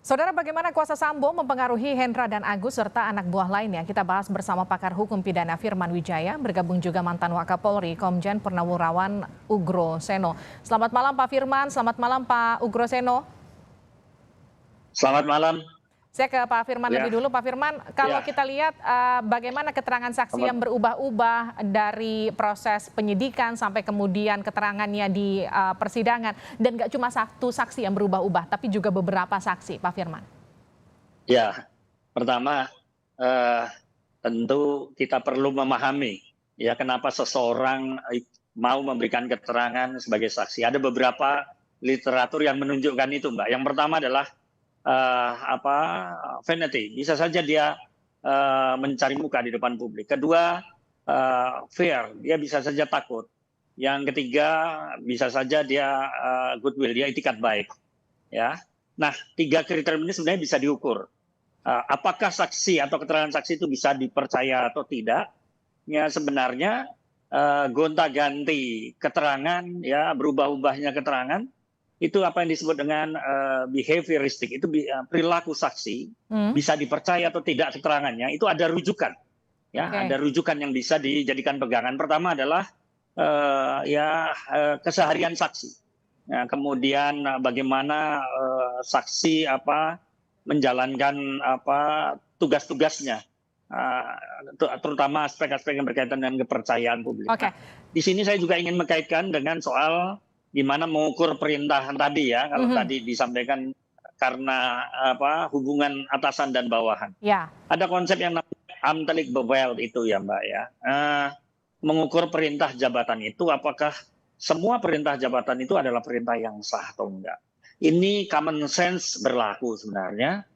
Saudara, bagaimana kuasa Sambo mempengaruhi Hendra dan Agus serta anak buah lainnya? Kita bahas bersama pakar hukum pidana Firman Wijaya, bergabung juga mantan Wakapolri Komjen Purnawirawan Ugro Seno. Selamat malam Pak Firman, selamat malam Pak Ugro Seno. Selamat malam. Saya ke Pak Firman Ya. lebih dulu. Pak Firman, kalau Ya. kita lihat bagaimana keterangan saksi yang berubah-ubah dari proses penyidikan sampai kemudian keterangannya di persidangan. Dan nggak cuma satu saksi yang berubah-ubah, tapi juga beberapa saksi, Pak Firman. Ya, pertama tentu kita perlu memahami ya kenapa seseorang mau memberikan keterangan sebagai saksi. Ada beberapa literatur yang menunjukkan itu, Mbak. Yang pertama adalah vanity, bisa saja dia mencari muka di depan publik. Kedua, fear, dia bisa saja takut. Yang ketiga, bisa saja dia goodwill, dia itikat baik. Ya, nah 3 kriteria ini sebenarnya bisa diukur. Apakah saksi atau keterangan saksi itu bisa dipercaya atau tidak? Ya sebenarnya gonta-ganti keterangan, ya berubah-ubahnya keterangan. Itu apa yang disebut dengan behavioristik, itu perilaku saksi bisa dipercaya atau tidak keterangannya, itu ada rujukan, ya ada rujukan yang bisa dijadikan pegangan. Pertama adalah keseharian saksi, ya, kemudian bagaimana saksi menjalankan tugas-tugasnya, terutama aspek-aspek yang berkaitan dengan kepercayaan publik. Nah, di sini saya juga ingin mengkaitkan dengan soal gimana mengukur perintah tadi ya, kalau tadi disampaikan karena hubungan atasan dan bawahan. Ya. Ada konsep yang namanya ambtelijk bevel itu ya Mbak ya. Mengukur perintah jabatan itu apakah semua perintah jabatan itu adalah perintah yang sah atau enggak. Ini common sense berlaku sebenarnya.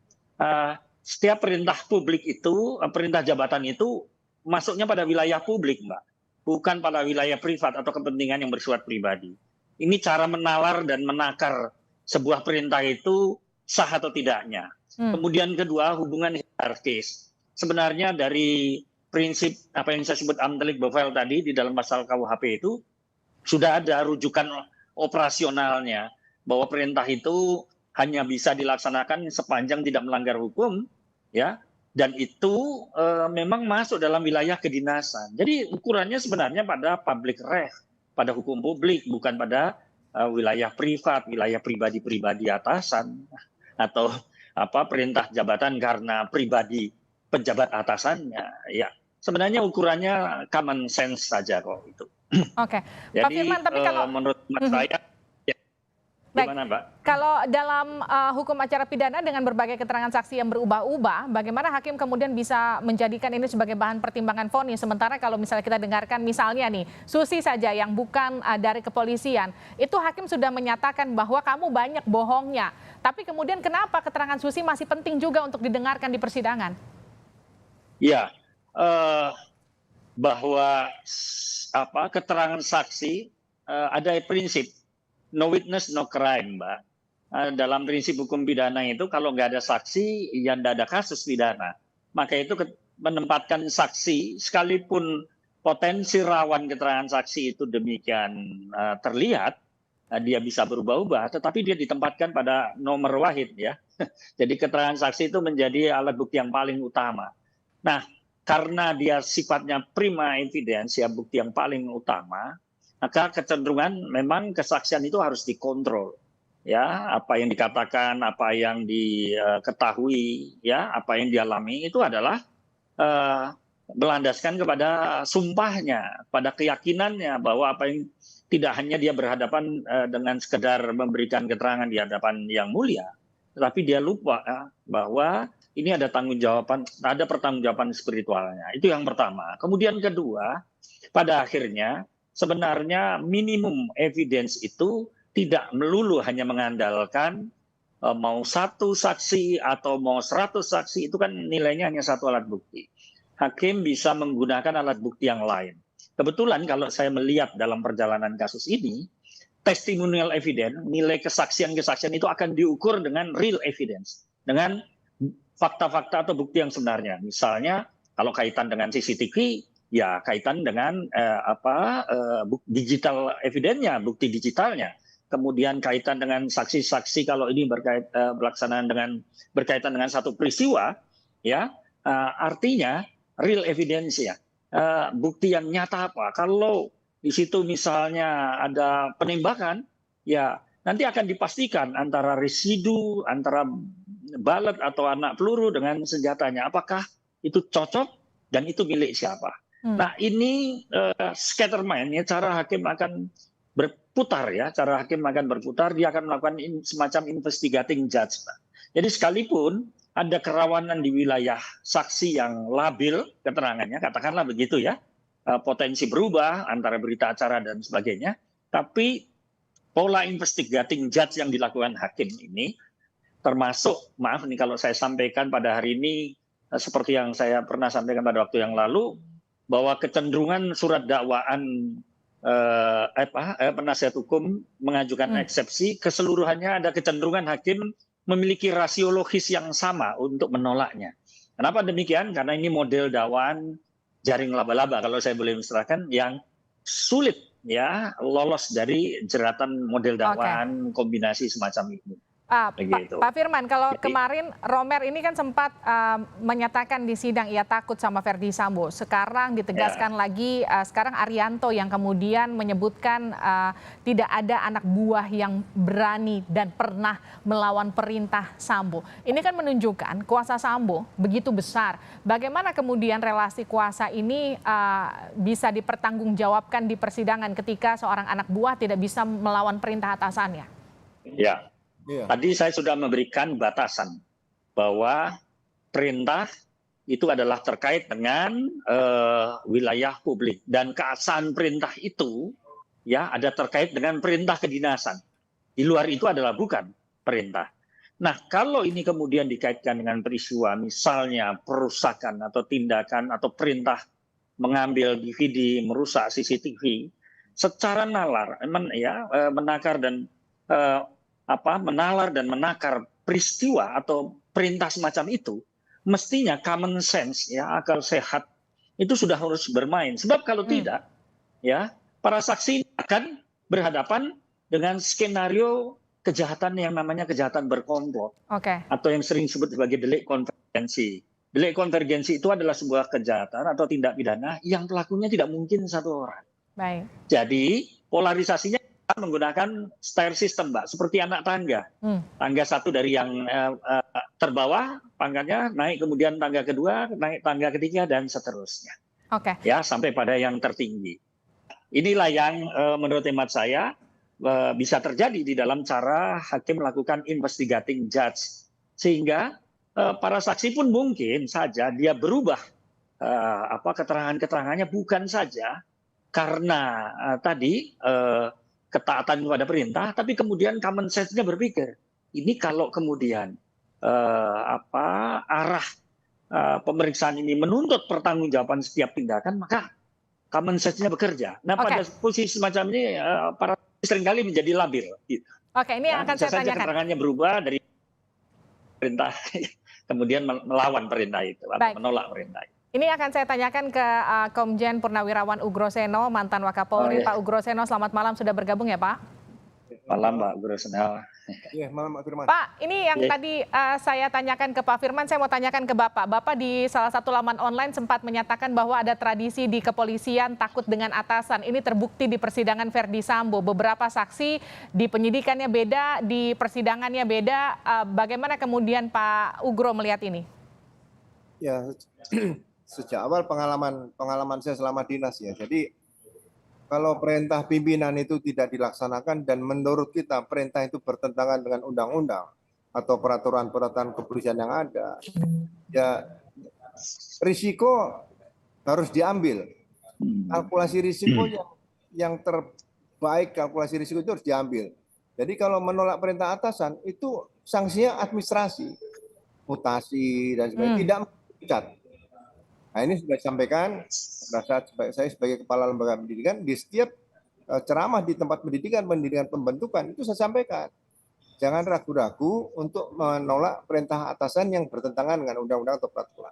Setiap perintah publik itu, perintah jabatan itu masuknya pada wilayah publik Mbak, bukan pada wilayah privat atau kepentingan yang bersifat pribadi. Ini cara menalar dan menakar sebuah perintah itu sah atau tidaknya. Kemudian kedua, hubungan hierarkis. Sebenarnya dari prinsip apa yang saya sebut ambtelijk bevel tadi di dalam pasal KUHP itu sudah ada rujukan operasionalnya bahwa perintah itu hanya bisa dilaksanakan sepanjang tidak melanggar hukum, ya. Dan itu memang masuk dalam wilayah kedinasan. Jadi ukurannya sebenarnya pada public ref, pada hukum publik, bukan pada wilayah privat, wilayah pribadi-pribadi atasan atau perintah jabatan karena pribadi pejabat atasannya. Ya, sebenarnya ukurannya common sense saja kok itu. Oke, Jadi, Pak Firman, tapi kalau menurut saya, gimana Mbak? Kalau dalam hukum acara pidana dengan berbagai keterangan saksi yang berubah-ubah, bagaimana hakim kemudian bisa menjadikan ini sebagai bahan pertimbangan vonis? Sementara kalau misalnya kita dengarkan misalnya nih, Susi saja yang bukan dari kepolisian, itu hakim sudah menyatakan bahwa kamu banyak bohongnya. Tapi kemudian kenapa keterangan Susi masih penting juga untuk didengarkan di persidangan? Ya, bahwa keterangan saksi ada prinsip no witness no crime, Mbak. Dalam prinsip hukum pidana itu kalau nggak ada saksi, ya nggak ada kasus pidana. Maka itu menempatkan saksi, sekalipun potensi rawan keterangan saksi itu demikian terlihat, dia bisa berubah-ubah, tetapi dia ditempatkan pada nomor wahid ya. Jadi keterangan saksi itu menjadi alat bukti yang paling utama. Nah, karena dia sifatnya prima evidence, ya bukti yang paling utama, maka kecenderungan memang kesaksian itu harus dikontrol, ya apa yang dikatakan, apa yang diketahui, ya apa yang dialami itu adalah melandaskan kepada sumpahnya, pada keyakinannya bahwa apa yang tidak hanya dia berhadapan dengan sekedar memberikan keterangan di hadapan yang mulia, tetapi dia lupa bahwa ini ada ada pertanggungjawaban spiritualnya. Itu yang pertama. Kemudian kedua, pada akhirnya sebenarnya minimum evidence itu tidak melulu hanya mengandalkan mau 1 saksi atau mau 100 saksi, itu kan nilainya hanya 1 alat bukti. Hakim bisa menggunakan alat bukti yang lain. Kebetulan kalau saya melihat dalam perjalanan kasus ini, testimonial evidence, nilai kesaksian-kesaksian itu akan diukur dengan real evidence, dengan fakta-fakta atau bukti yang sebenarnya. Misalnya kalau kaitan dengan CCTV, ya kaitan dengan digital evidence-nya, bukti digitalnya. kemudian kaitan dengan saksi-saksi kalau ini berkaitan dengan satu peristiwa, ya artinya real evidence ya, bukti yang nyata apa. Kalau di situ misalnya ada penembakan, ya nanti akan dipastikan antara residu, antara balet atau anak peluru dengan senjatanya, apakah itu cocok dan itu milik siapa. Nah ini scatter mind ya, cara hakim akan berputar ya, dia akan melakukan semacam investigating judge. Jadi sekalipun ada kerawanan di wilayah saksi yang labil keterangannya, katakanlah begitu ya, potensi berubah antara berita acara dan sebagainya, tapi pola investigating judge yang dilakukan hakim ini termasuk, maaf nih kalau saya sampaikan pada hari ini seperti yang saya pernah sampaikan pada waktu yang lalu, bahwa kecenderungan surat dakwaan penasihat hukum mengajukan eksepsi, keseluruhannya ada kecenderungan hakim memiliki rasio logis yang sama untuk menolaknya. Kenapa demikian? Karena ini model dakwaan jaring laba-laba, kalau saya boleh mengistilahkan, yang sulit ya lolos dari jeratan model dakwaan kombinasi semacam ini. Pak Firman, kalau kemarin Romer ini kan sempat menyatakan di sidang ia takut sama Verdi Sambo. Sekarang ditegaskan lagi, sekarang Arianto yang kemudian menyebutkan tidak ada anak buah yang berani dan pernah melawan perintah Sambo. Ini kan menunjukkan kuasa Sambo begitu besar. Bagaimana kemudian relasi kuasa ini bisa dipertanggungjawabkan di persidangan ketika seorang anak buah tidak bisa melawan perintah atasannya? Ya. Tadi saya sudah memberikan batasan bahwa perintah itu adalah terkait dengan wilayah publik, dan keabsahan perintah itu ya ada terkait dengan perintah kedinasan. Di luar itu adalah bukan perintah. Nah, kalau ini kemudian dikaitkan dengan peristiwa misalnya perusakan atau tindakan atau perintah mengambil DVD, merusak CCTV secara nalar, menakar dan menalar dan menakar peristiwa atau perintah semacam itu, mestinya common sense ya, akal sehat itu sudah harus bermain. Sebab kalau tidak, ya para saksi akan berhadapan dengan skenario kejahatan yang namanya kejahatan berkomplot, atau yang sering disebut sebagai delik konvergensi. Delik konvergensi itu adalah sebuah kejahatan atau tindak pidana yang pelakunya tidak mungkin satu orang. Baik. Jadi polarisasinya menggunakan stair system, Mbak, seperti anak tangga. Tangga satu dari yang terbawah pangkatnya naik, kemudian tangga kedua, naik tangga ketiga, dan seterusnya. Ya, sampai pada yang tertinggi. Inilah yang menurut hemat saya bisa terjadi di dalam cara hakim melakukan investigating judge, sehingga para saksi pun mungkin saja dia berubah keterangan-keterangannya bukan saja karena tadi ketaatan kepada perintah, tapi kemudian common sense-nya berpikir, ini kalau kemudian arah pemeriksaan ini menuntut pertanggungjawaban setiap tindakan, maka common sense-nya bekerja. Nah, pada posisi semacam ini para seringkali menjadi labil. Gitu. Ini akan saya tanyakan. Keterangannya berubah dari perintah, kemudian melawan perintah itu atau menolak perintah itu. Ini akan saya tanyakan ke Komjen Purnawirawan Ugroseno, mantan Wakapolri. Pak Ugroseno, selamat malam, sudah bergabung ya Pak? Malam Pak Ugroseno. Iya, malam Pak Firman. Pak, ini yang tadi saya tanyakan ke Pak Firman, saya mau tanyakan ke Bapak. Bapak di salah satu laman online sempat menyatakan bahwa ada tradisi di kepolisian takut dengan atasan. Ini terbukti di persidangan Verdi Sambo. Beberapa saksi di penyidikannya beda, di persidangannya beda. Bagaimana kemudian Pak Ugro melihat ini? Ya, sejak awal pengalaman saya selama dinas ya. Jadi kalau perintah pimpinan itu tidak dilaksanakan dan menurut kita perintah itu bertentangan dengan undang-undang atau peraturan-peraturan kepolisian yang ada, ya risiko harus diambil. Kalkulasi risiko yang terbaik, kalkulasi risiko itu harus diambil. Jadi kalau menolak perintah atasan itu sanksinya administrasi, mutasi dan sebagainya, tidak mengikat. Nah, ini sudah disampaikan pada saat saya sebagai kepala lembaga pendidikan, di setiap ceramah di tempat pendidikan pembentukan itu saya sampaikan. Jangan ragu-ragu untuk menolak perintah atasan yang bertentangan dengan undang-undang atau peraturan.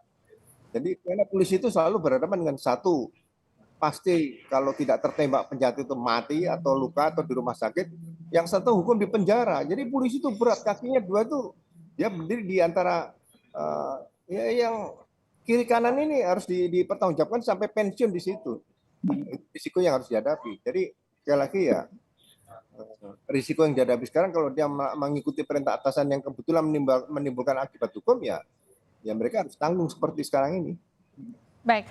Jadi karena polisi itu selalu berhadapan dengan satu, pasti kalau tidak tertembak penjahat itu mati atau luka atau di rumah sakit, yang satu hukum di penjara. Jadi polisi itu berat, kakinya dua itu dia berdiri di antara ya yang kiri kanan ini harus dipertanggungjawabkan sampai pensiun di situ. Risiko yang harus dihadapi. Jadi sekali lagi ya, risiko yang dihadapi sekarang kalau dia mengikuti perintah atasan yang kebetulan menimbulkan akibat hukum, ya mereka harus tanggung seperti sekarang ini. Baik,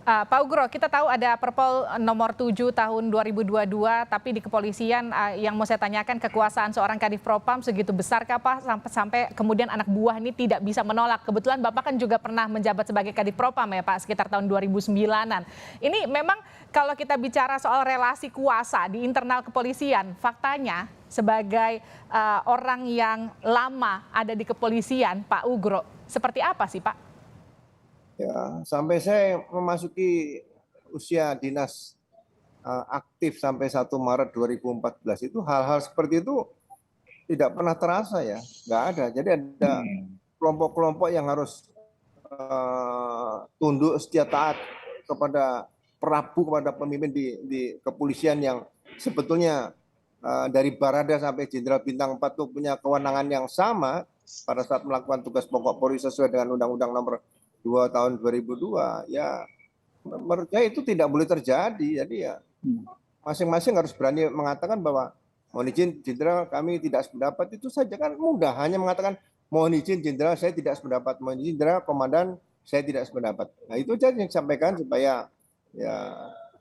Pak Ugro, kita tahu ada Perpol nomor 7 tahun 2022, tapi di kepolisian yang mau saya tanyakan, kekuasaan seorang Kadif Propam segitu besar Pak sampai kemudian anak buah ini tidak bisa menolak. Kebetulan Bapak kan juga pernah menjabat sebagai Kadif Propam ya Pak, sekitar tahun 2009-an. Ini memang kalau kita bicara soal relasi kuasa di internal kepolisian, faktanya sebagai orang yang lama ada di kepolisian, Pak Ugro, seperti apa sih Pak? Ya, sampai saya memasuki usia dinas aktif sampai 1 Maret 2014 itu hal-hal seperti itu tidak pernah terasa ya, nggak ada. Jadi ada kelompok-kelompok yang harus tunduk setia taat kepada Prabu, kepada pemimpin di kepolisian yang sebetulnya dari Barada sampai Jenderal Bintang 4 itu punya kewenangan yang sama pada saat melakukan tugas pokok Polri sesuai dengan Undang-Undang Nomor 2 tahun 2002, ya menurut saya itu tidak boleh terjadi. Jadi ya masing-masing harus berani mengatakan bahwa mohon izin jenderal kami tidak sependapat, itu saja kan mudah, hanya mengatakan mohon izin jenderal saya tidak sependapat, mohon izin jenderal komandan saya tidak sependapat. Nah itu saja yang disampaikan supaya ya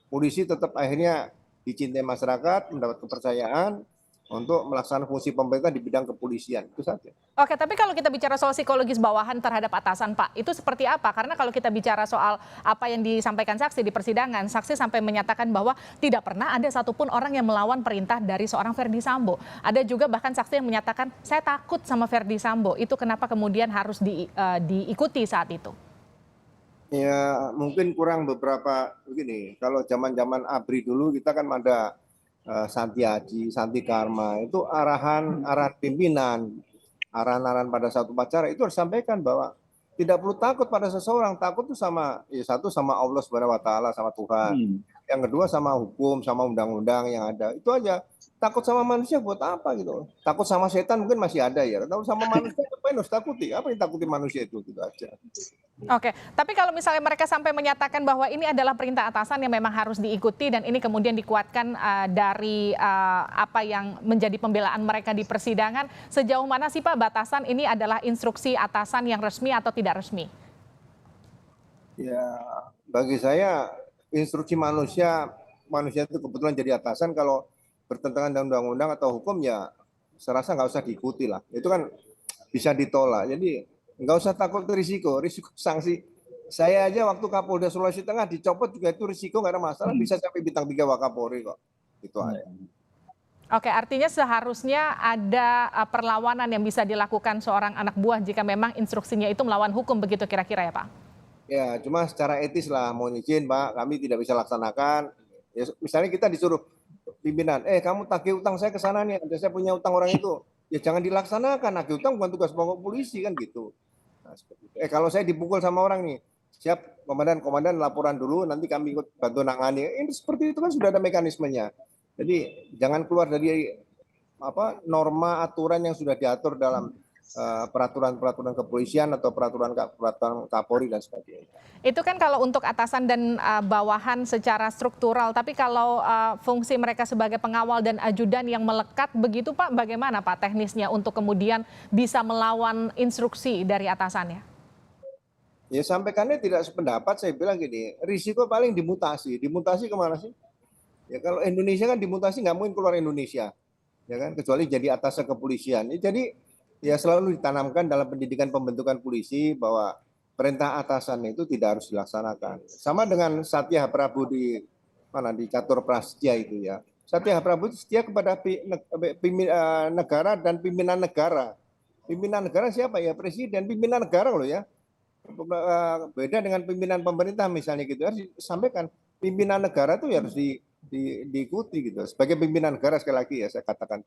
polisi tetap akhirnya dicintai masyarakat, mendapat kepercayaan untuk melaksanakan fungsi pemerintah di bidang kepolisian, itu saja. Oke, tapi kalau kita bicara soal psikologis bawahan terhadap atasan Pak, itu seperti apa? Karena kalau kita bicara soal apa yang disampaikan saksi di persidangan, saksi sampai menyatakan bahwa tidak pernah ada satupun orang yang melawan perintah dari seorang Ferdy Sambo. Ada juga bahkan saksi yang menyatakan, saya takut sama Ferdy Sambo, itu kenapa kemudian harus diikuti saat itu? Ya mungkin kurang beberapa begini, kalau zaman-zaman ABRI dulu kita kan ada Santi Haji, Santi Karma, itu arahan pimpinan, arahan pada satu upacara itu harus sampaikan bahwa tidak perlu takut pada seseorang, takut itu sama ya satu sama Allah Subhanahu wa taala, sama Tuhan. Yang kedua sama hukum, sama undang-undang yang ada. Itu aja. Takut sama manusia buat apa gitu. Takut sama setan mungkin masih ada ya. Takut sama manusia apa yang harus takuti? Apa yang takuti manusia itu gitu aja. Oke, tapi kalau misalnya mereka sampai menyatakan bahwa ini adalah perintah atasan yang memang harus diikuti dan ini kemudian dikuatkan dari apa yang menjadi pembelaan mereka di persidangan, sejauh mana sih Pak batasan ini adalah instruksi atasan yang resmi atau tidak resmi? Ya, bagi saya instruksi manusia itu kebetulan jadi atasan kalau bertentangan dengan undang-undang atau hukum ya saya rasa nggak usah diikuti lah. Itu kan bisa ditolak. Jadi nggak usah takut risiko sanksi. Saya aja waktu Kapolda Sulawesi Tengah dicopot juga itu risiko nggak ada masalah, bisa sampai bintang 3 Wakapolri kok. Itu aja. Oke, artinya seharusnya ada perlawanan yang bisa dilakukan seorang anak buah jika memang instruksinya itu melawan hukum, begitu kira-kira ya Pak? Ya, cuma secara etis lah, mohon izin Pak, kami tidak bisa laksanakan. Ya, misalnya kita disuruh pimpinan, kamu tagih utang saya ke sana nih, saya punya utang orang itu. Ya jangan dilaksanakan, nagih utang bukan tugas pokok polisi kan gitu. Nah, kalau saya dipukul sama orang nih, siap komandan laporan dulu, nanti kami ikut bantu nangani. Ini seperti itu kan sudah ada mekanismenya. Jadi jangan keluar dari norma aturan yang sudah diatur dalam peraturan kepolisian atau peraturan Kapolri dan sebagainya. Itu kan kalau untuk atasan dan bawahan secara struktural, tapi kalau fungsi mereka sebagai pengawal dan ajudan yang melekat begitu Pak, bagaimana Pak teknisnya untuk kemudian bisa melawan instruksi dari atasannya? Ya sampaikannya tidak sependapat, saya bilang gini, risiko paling dimutasi. Dimutasi kemana sih? Ya kalau Indonesia kan dimutasi nggak mungkin keluar Indonesia, ya kan, kecuali jadi atasan kepolisian. Jadi ya selalu ditanamkan dalam pendidikan pembentukan polisi bahwa perintah atasan itu tidak harus dilaksanakan. Sama dengan Satya Prabu di Catur Prasetya itu ya. Satya Prabu itu setia kepada negara dan pimpinan negara. Pimpinan negara siapa ya? Presiden, pimpinan negara loh ya. Beda dengan pimpinan pemerintah misalnya gitu. Harus disampaikan pimpinan negara itu ya harus diikuti gitu. Sebagai pimpinan negara sekali lagi ya saya katakan.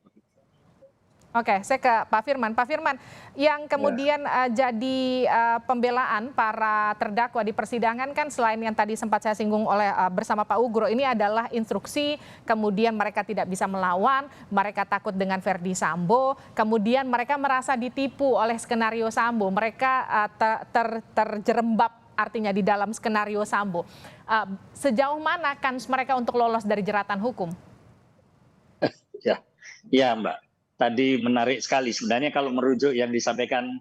Oke, saya ke Pak Firman. Pak Firman, yang kemudian jadi pembelaan para terdakwa di persidangan kan selain yang tadi sempat saya singgung oleh bersama Pak Ugro, ini adalah instruksi, kemudian mereka tidak bisa melawan, mereka takut dengan Verdi Sambo, kemudian mereka merasa ditipu oleh skenario Sambo, mereka terjerembab artinya di dalam skenario Sambo. Sejauh mana kans mereka untuk lolos dari jeratan hukum? Ya, Mbak. Tadi menarik sekali. Sebenarnya kalau merujuk yang disampaikan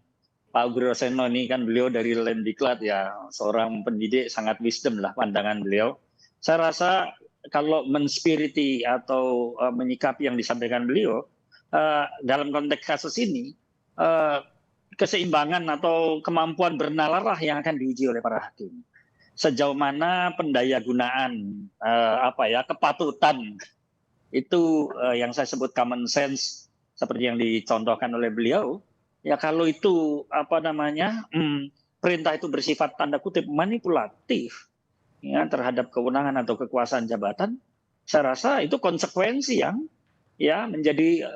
Pak Ugroseno ini kan beliau dari Lemdiklat ya, seorang pendidik sangat wisdom lah pandangan beliau. Saya rasa kalau menspiriti atau menyikapi yang disampaikan beliau dalam konteks kasus ini, keseimbangan atau kemampuan bernalarlah yang akan diuji oleh para hakim. Sejauh mana pendayagunaan kepatutan itu yang saya sebut common sense seperti yang dicontohkan oleh beliau, ya kalau itu perintah itu bersifat tanda kutip manipulatif ya terhadap kewenangan atau kekuasaan jabatan, saya rasa itu konsekuensi yang ya menjadi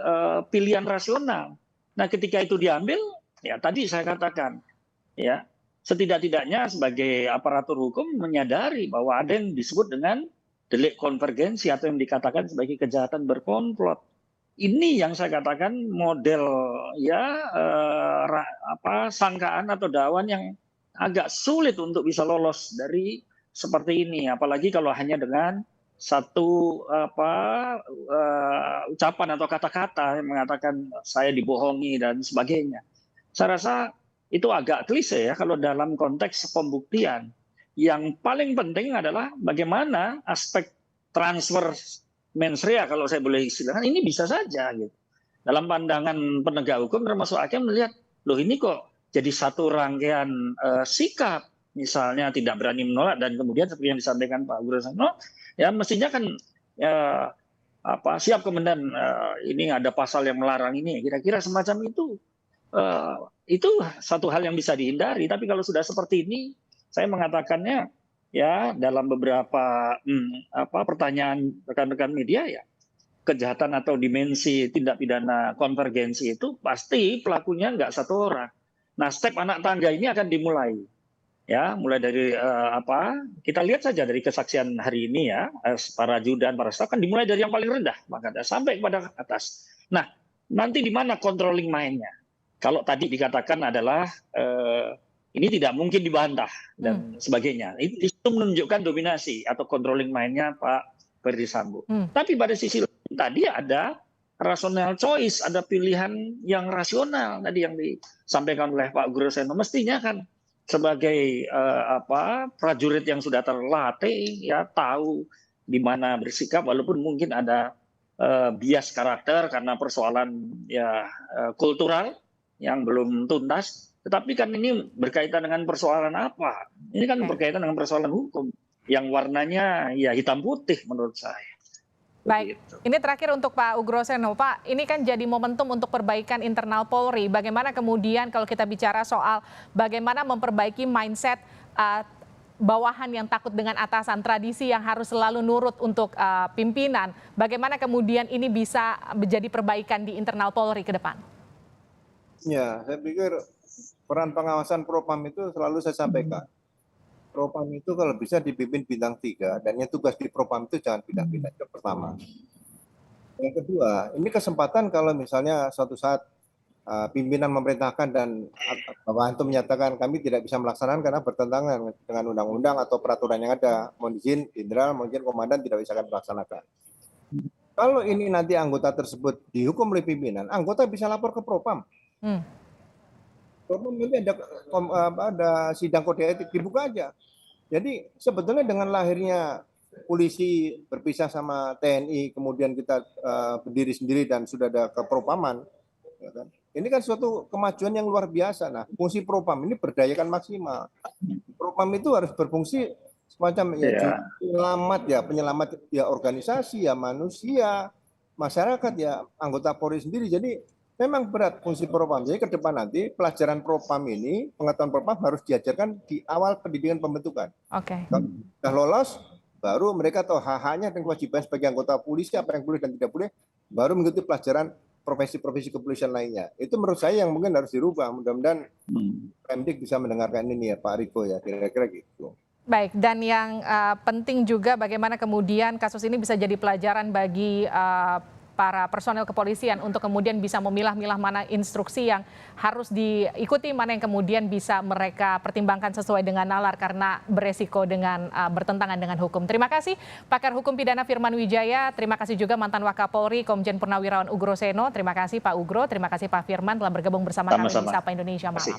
pilihan rasional. Nah, ketika itu diambil, ya tadi saya katakan, ya setidak-tidaknya sebagai aparatur hukum menyadari bahwa ada yang disebut dengan delik konvergensi atau yang dikatakan sebagai kejahatan berkomplot. Ini yang saya katakan model sangkaan atau dakwaan yang agak sulit untuk bisa lolos dari seperti ini, apalagi kalau hanya dengan satu ucapan atau kata-kata yang mengatakan saya dibohongi dan sebagainya. Saya rasa itu agak klise ya kalau dalam konteks pembuktian. Yang paling penting adalah bagaimana aspek transfer mens rea kalau saya boleh istilahkan ini bisa saja gitu. Dalam pandangan penegak hukum termasuk hakim melihat, loh ini kok jadi satu rangkaian sikap, misalnya tidak berani menolak dan kemudian seperti yang disampaikan Pak Ugroseno, ya mestinya kan siap kemudian ini ada pasal yang melarang ini, kira-kira semacam itu satu hal yang bisa dihindari. Tapi kalau sudah seperti ini, saya mengatakannya ya dalam beberapa pertanyaan rekan-rekan media ya, kejahatan atau dimensi tindak pidana konvergensi itu pasti pelakunya nggak satu orang. Nah, step anak tangga ini akan dimulai ya, mulai dari kita lihat saja dari kesaksian hari ini ya, para ajudan, para staf kan dimulai dari yang paling rendah makanya sampai kepada atas. Nah, nanti di mana controlling mind-nya? Kalau tadi dikatakan adalah ini tidak mungkin dibantah dan sebagainya. Itu menunjukkan dominasi atau controlling mind-nya Pak Verdi Sambo. Tapi pada sisi lain tadi ada rational choice, ada pilihan yang rasional tadi yang disampaikan oleh Pak Ugroseno. Mestinya kan sebagai prajurit yang sudah terlatih ya tahu di mana bersikap walaupun mungkin ada bias karakter karena persoalan kultural yang belum tuntas. Tetapi kan ini berkaitan dengan persoalan apa? Ini kan berkaitan dengan persoalan hukum yang warnanya ya hitam putih menurut saya. Baik, ini terakhir untuk Pak Ugroseno. Pak, ini kan jadi momentum untuk perbaikan internal Polri. Bagaimana kemudian kalau kita bicara soal bagaimana memperbaiki mindset bawahan yang takut dengan atasan, tradisi yang harus selalu nurut untuk pimpinan. Bagaimana kemudian ini bisa menjadi perbaikan di internal Polri ke depan? Ya, saya pikir peran pengawasan Propam itu selalu saya sampaikan. Propam itu kalau bisa dipimpin bintang 3, dan yang tugas di Propam itu jangan pindah-pindah. Itu pertama. Yang kedua, ini kesempatan kalau misalnya suatu saat pimpinan memerintahkan dan Bapak Antum menyatakan kami tidak bisa melaksanakan karena bertentangan dengan undang-undang atau peraturan yang ada. Mohon izin, jenderal, mungkin komandan tidak bisa kami laksanakan. Kalau ini nanti anggota tersebut dihukum oleh pimpinan, anggota bisa lapor ke Propam. Propam nanti ada sidang kode etik, dibuka aja. Jadi sebetulnya dengan lahirnya polisi berpisah sama TNI, kemudian kita berdiri sendiri dan sudah ada kepropaman, ya kan? Ini kan suatu kemajuan yang luar biasa. Nah, fungsi Propam ini berdayakan maksimal. Propam itu harus berfungsi semacam penyelamat ya organisasi, ya manusia, masyarakat, ya anggota Polri sendiri. Jadi memang berat fungsi Propam. Jadi ke depan nanti pelajaran Propam ini, pengetahuan Propam harus diajarkan di awal pendidikan pembentukan. Oke. Kalau sudah lolos, baru mereka tahu hak-haknya dan kewajiban sebagai anggota polisi, apa yang boleh dan tidak boleh, baru mengikuti pelajaran profesi-profesi kepolisian lainnya. Itu menurut saya yang mungkin harus dirubah. Mudah-mudahan Pemdik bisa mendengarkan ini ya Pak Riko ya, kira-kira gitu. Baik, dan yang penting juga bagaimana kemudian kasus ini bisa jadi pelajaran bagi para personel kepolisian untuk kemudian bisa memilah-milah mana instruksi yang harus diikuti, mana yang kemudian bisa mereka pertimbangkan sesuai dengan nalar karena beresiko dengan bertentangan dengan hukum. Terima kasih pakar hukum pidana Firman Wijaya, terima kasih juga mantan Wakapolri Komjen Purnawirawan Ugro Seno, terima kasih Pak Ugro, terima kasih Pak Firman telah bergabung bersama kami di Sapa Indonesia Malam.